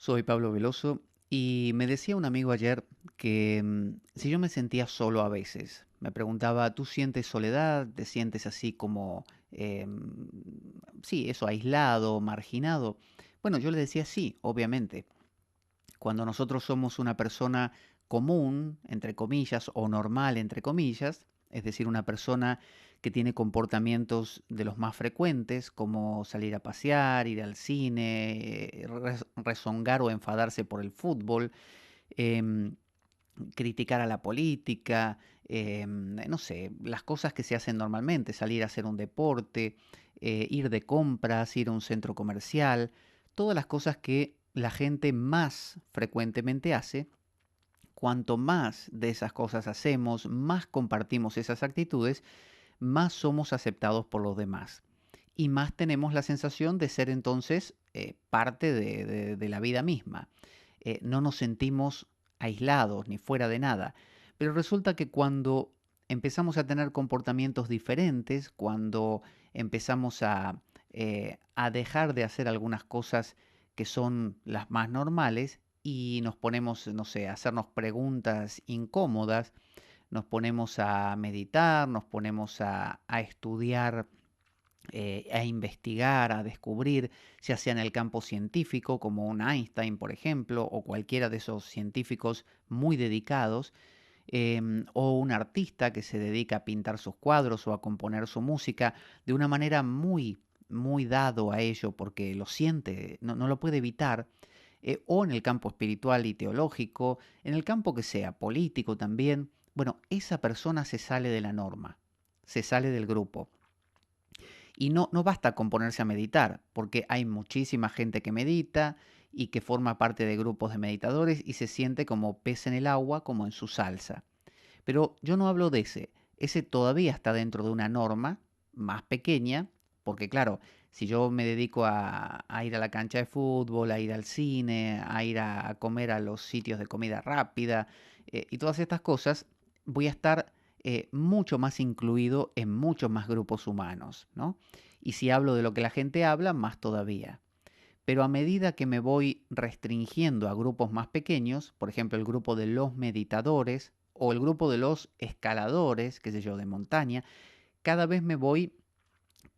Soy Pablo Veloso y me decía un amigo ayer que si yo me sentía solo a veces, me preguntaba, ¿tú sientes soledad? ¿Te sientes así como, sí, eso, aislado, marginado? Bueno, yo le decía sí, obviamente. Cuando nosotros somos una persona común, entre comillas, o normal, entre comillas, es decir, una persona que tiene comportamientos de los más frecuentes, como salir a pasear, ir al cine, rezongar o enfadarse por el fútbol, em, criticar a la política, no sé, las cosas que se hacen normalmente, salir a hacer un deporte, ir de compras, ir a un centro comercial, todas las cosas que la gente más frecuentemente hace. Cuanto más de esas cosas hacemos, más compartimos esas actitudes, más somos aceptados por los demás. Y más tenemos la sensación de ser entonces parte de la vida misma. No nos sentimos aislados ni fuera de nada. Pero resulta que cuando empezamos a tener comportamientos diferentes, cuando empezamos a dejar de hacer algunas cosas que son las más normales y nos ponemos, no sé, a hacernos preguntas incómodas, nos ponemos a meditar, nos ponemos a estudiar, a investigar, a descubrir, ya sea en el campo científico, como un Einstein, por ejemplo, o cualquiera de esos científicos muy dedicados, o un artista que se dedica a pintar sus cuadros o a componer su música de una manera muy dado a ello porque lo siente, no lo puede evitar, o en el campo espiritual y teológico, en el campo que sea, político también, bueno, esa persona se sale de la norma, se sale del grupo. Y no basta con ponerse a meditar, porque hay muchísima gente que medita y que forma parte de grupos de meditadores y se siente como pez en el agua, como en su salsa. Pero yo no hablo de ese todavía está dentro de una norma más pequeña, porque claro, si yo me dedico a ir a la cancha de fútbol, a ir al cine, a ir a comer a los sitios de comida rápida y todas estas cosas, voy a estar mucho más incluido en muchos más grupos humanos, ¿no? Y si hablo de lo que la gente habla, más todavía. Pero a medida que me voy restringiendo a grupos más pequeños, por ejemplo el grupo de los meditadores o el grupo de los escaladores, qué sé yo, de montaña, cada vez me voy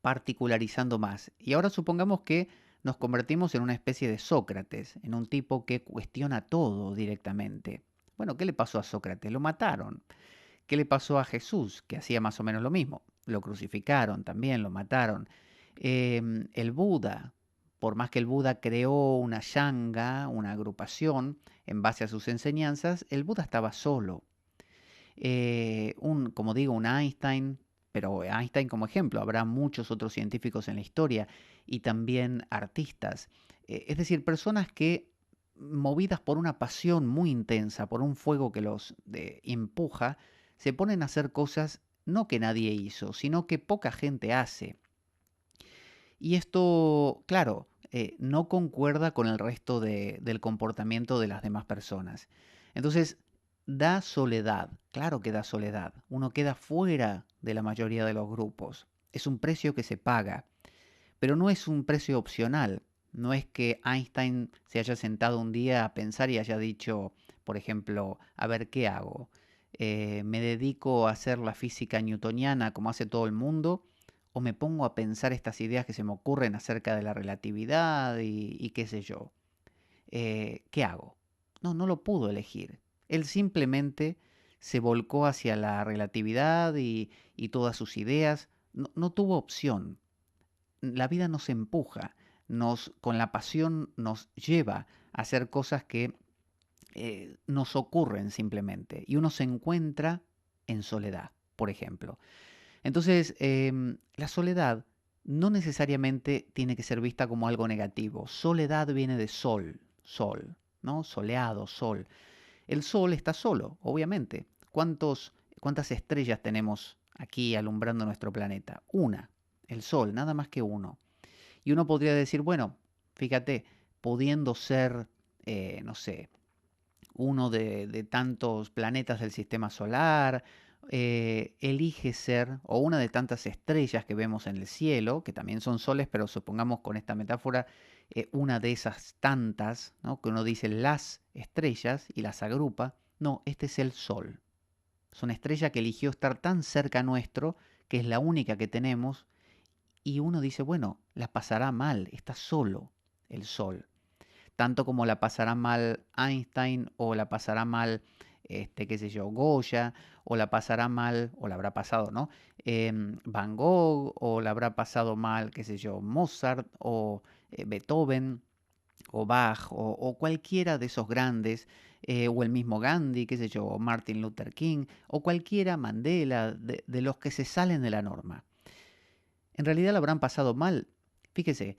particularizando más. Y ahora supongamos que nos convertimos en una especie de Sócrates, en un tipo que cuestiona todo directamente. Bueno, ¿qué le pasó a Sócrates? Lo mataron. ¿Qué le pasó a Jesús? Que hacía más o menos lo mismo. Lo crucificaron también, lo mataron. El Buda, por más que el Buda creó una yanga, una agrupación, en base a sus enseñanzas, el Buda estaba solo. Como digo, un Einstein, pero Einstein como ejemplo, habrá muchos otros científicos en la historia y también artistas. Es decir, personas que movidas por una pasión muy intensa, por un fuego que los empuja, se ponen a hacer cosas no que nadie hizo, sino que poca gente hace. Y esto, claro, no concuerda con el resto del comportamiento de las demás personas. Entonces, da soledad, claro que da soledad. Uno queda fuera de la mayoría de los grupos. Es un precio que se paga, pero no es un precio opcional. No es que Einstein se haya sentado un día a pensar y haya dicho, por ejemplo, a ver, ¿qué hago? ¿Me dedico a hacer la física newtoniana como hace todo el mundo? ¿O me pongo a pensar estas ideas que se me ocurren acerca de la relatividad y qué sé yo? ¿Qué hago? No lo pudo elegir. Él simplemente se volcó hacia la relatividad y todas sus ideas. No tuvo opción. La vida nos empuja, con la pasión nos lleva a hacer cosas que nos ocurren simplemente. Y uno se encuentra en soledad, por ejemplo. Entonces, la soledad no necesariamente tiene que ser vista como algo negativo. Soledad viene de sol, sol, ¿no? Soleado, sol. El sol está solo, obviamente. ¿Cuántas estrellas tenemos aquí alumbrando nuestro planeta? Una, el sol, nada más que uno. Y uno podría decir, bueno, fíjate, pudiendo ser, no sé, uno de tantos planetas del sistema solar, elige ser, o una de tantas estrellas que vemos en el cielo, que también son soles, pero supongamos con esta metáfora una de esas tantas, ¿no? Que uno dice las estrellas y las agrupa. No, este es el Sol. Es una estrella que eligió estar tan cerca nuestro, que es la única que tenemos, y uno dice, bueno, la pasará mal, está solo el Sol. Tanto como la pasará mal Einstein o la pasará mal, qué sé yo, Goya, o la pasará mal, o la habrá pasado, ¿no? Van Gogh, o la habrá pasado mal, qué sé yo, Mozart, o Beethoven, o Bach, o cualquiera de esos grandes, o el mismo Gandhi, qué sé yo, o Martin Luther King, o cualquiera, Mandela, de los que se salen de la norma. En realidad la habrán pasado mal. Fíjese,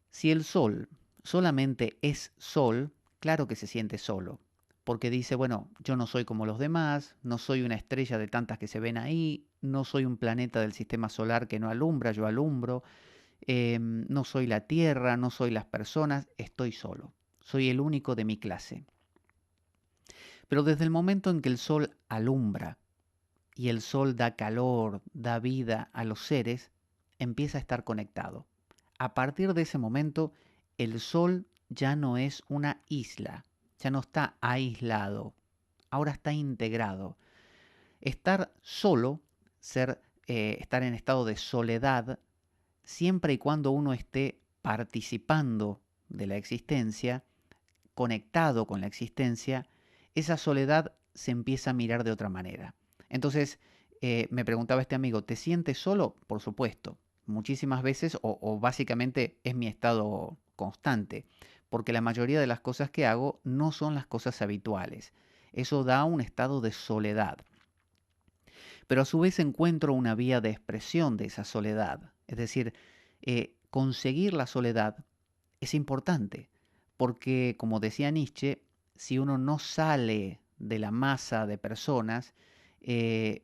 si el sol solamente es sol, claro que se siente solo, porque dice, bueno, yo no soy como los demás, no soy una estrella de tantas que se ven ahí, no soy un planeta del sistema solar que no alumbra, yo alumbro, no soy la Tierra, no soy las personas, estoy solo, soy el único de mi clase. Pero desde el momento en que el sol alumbra y el sol da calor, da vida a los seres, empieza a estar conectado. A partir de ese momento, el sol ya no es una isla, ya no está aislado, ahora está integrado. Estar solo, estar en estado de soledad, siempre y cuando uno esté participando de la existencia, conectado con la existencia, esa soledad se empieza a mirar de otra manera. Entonces, me preguntaba este amigo, ¿te sientes solo? Por supuesto, muchísimas veces o básicamente es mi estado constante, porque la mayoría de las cosas que hago no son las cosas habituales. Eso da un estado de soledad. Pero a su vez encuentro una vía de expresión de esa soledad. Es decir, conseguir la soledad es importante, porque como decía Nietzsche, si uno no sale de la masa de personas,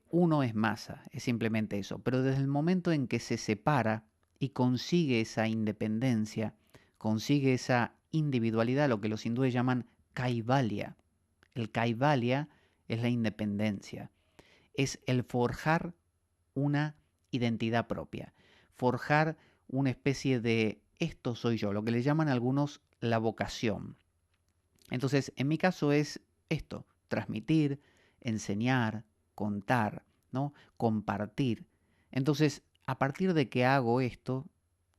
uno es masa, es simplemente eso. Pero desde el momento en que se separa y consigue esa independencia, consigue esa individualidad, lo que los hindúes llaman kaivalya. El kaivalya es la independencia, es el forjar una identidad propia, forjar una especie de esto soy yo, lo que le llaman algunos la vocación. Entonces, en mi caso es esto, transmitir, enseñar, contar, ¿no? Compartir. Entonces, a partir de que hago esto,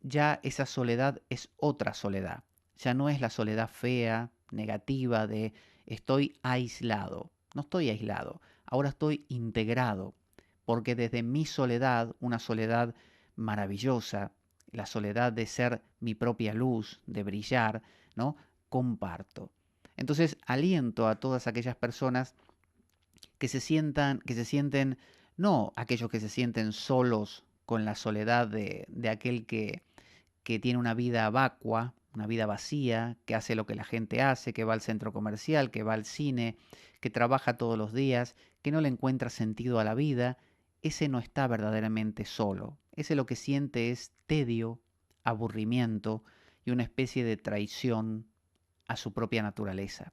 ya esa soledad es otra soledad. Ya no es la soledad fea, negativa de estoy aislado. No estoy aislado, ahora estoy integrado, porque desde mi soledad, una soledad maravillosa, la soledad de ser mi propia luz, de brillar, ¿no? Comparto. Entonces aliento a todas aquellas personas que se sienten, no aquellos que se sienten solos con la soledad de aquel que tiene una vida vacua, una vida vacía, que hace lo que la gente hace, que va al centro comercial, que va al cine, que trabaja todos los días, que no le encuentra sentido a la vida, ese no está verdaderamente solo. Ese lo que siente es tedio, aburrimiento y una especie de traición a su propia naturaleza.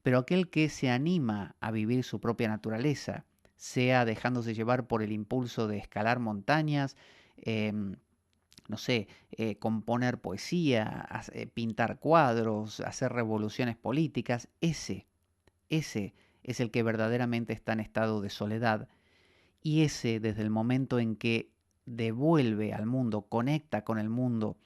Pero aquel que se anima a vivir su propia naturaleza, sea dejándose llevar por el impulso de escalar montañas, no sé, componer poesía, pintar cuadros, hacer revoluciones políticas, ese es el que verdaderamente está en estado de soledad. Y ese, desde el momento en que devuelve al mundo, conecta con el mundo,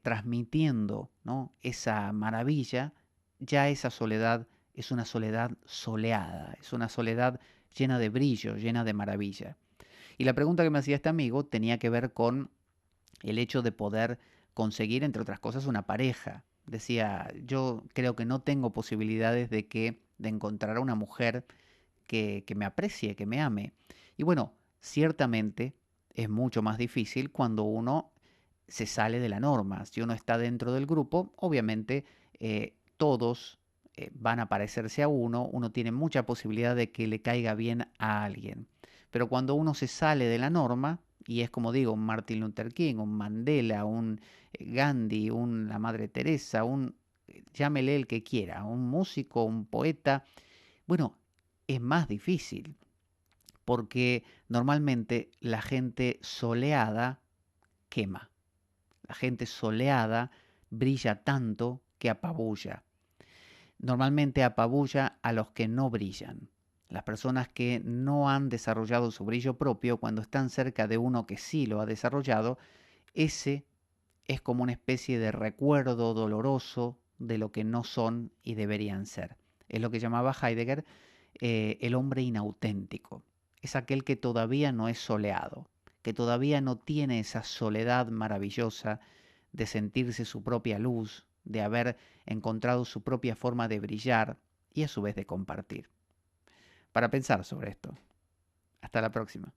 transmitiendo, ¿no?, esa maravilla, ya esa soledad es una soledad soleada, es una soledad llena de brillo, llena de maravilla. Y la pregunta que me hacía este amigo tenía que ver con el hecho de poder conseguir, entre otras cosas, una pareja. Decía, yo creo que no tengo posibilidades de encontrar a una mujer que me aprecie, que me ame. Y bueno, ciertamente es mucho más difícil cuando uno se sale de la norma. Si uno está dentro del grupo, obviamente todos van a parecerse a uno tiene mucha posibilidad de que le caiga bien a alguien. Pero cuando uno se sale de la norma, y es como digo, un Martin Luther King, un Mandela, un Gandhi, la Madre Teresa, llámele el que quiera, un músico, un poeta, bueno, es más difícil, porque normalmente la gente soleada quema. La gente soleada brilla tanto que apabulla. Normalmente apabulla a los que no brillan. Las personas que no han desarrollado su brillo propio, cuando están cerca de uno que sí lo ha desarrollado, ese es como una especie de recuerdo doloroso de lo que no son y deberían ser. Es lo que llamaba Heidegger el hombre inauténtico. Es aquel que todavía no es soleado, que todavía no tiene esa soledad maravillosa de sentirse su propia luz, de haber encontrado su propia forma de brillar y a su vez de compartir. Para pensar sobre esto. Hasta la próxima.